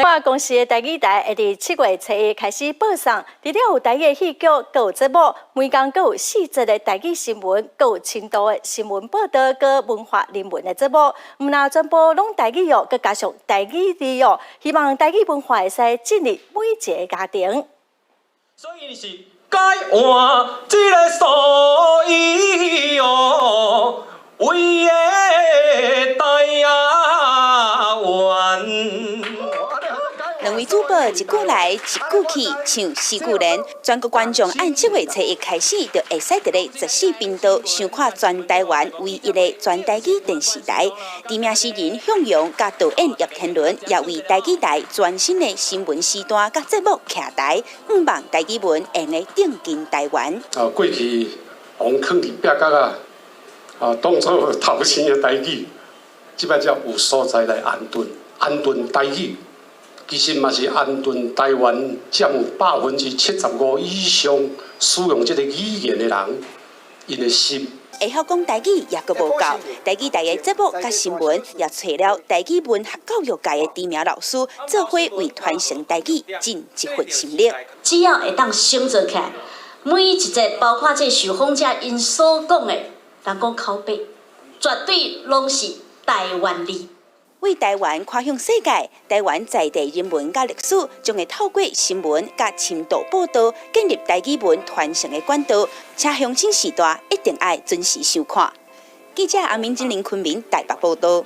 我公司的台语台会伫7月初1开始播送，除了有台语的戏剧，阁有节目，每天阁有细节的台语新闻，阁有深度的新闻报道，阁文化人文的节目。毋但全部拢台语哦，阁加上台语字哦，希望台语文化会使进入每一个家庭。所以是改换这个所以哦，为的台湾。两位主播一句来一句去，唱四句连，全国观众按7月初1开始，就会使伫咧14频道收看全台湾唯一的全台语电视台。知名诗人向阳甲导演叶天伦也为台语台全新的新闻时段甲节目徛台，希望台语文会来定进台湾。过去红坑伫壁角当作头前的台语，即摆才有所在来安顿，安顿台语。其实嘛是安顿台湾占有75%以上使用这个语言的人，因的心。会晓讲台语也阁无够，台语台的节目甲新闻也找了台语文学教育界的知名老师，做伙为传承台语尽一份心力。只要会当成做起来，每一节包括这受访者因所讲的，人讲口碑，绝对拢是台湾味。为台湾看向世界，台湾在地人文甲历史将会透过新闻甲深度报道，建立台语文传承的管道，且乡亲时代一定要准时收看。记者阿明、金玲、昆明台北报道。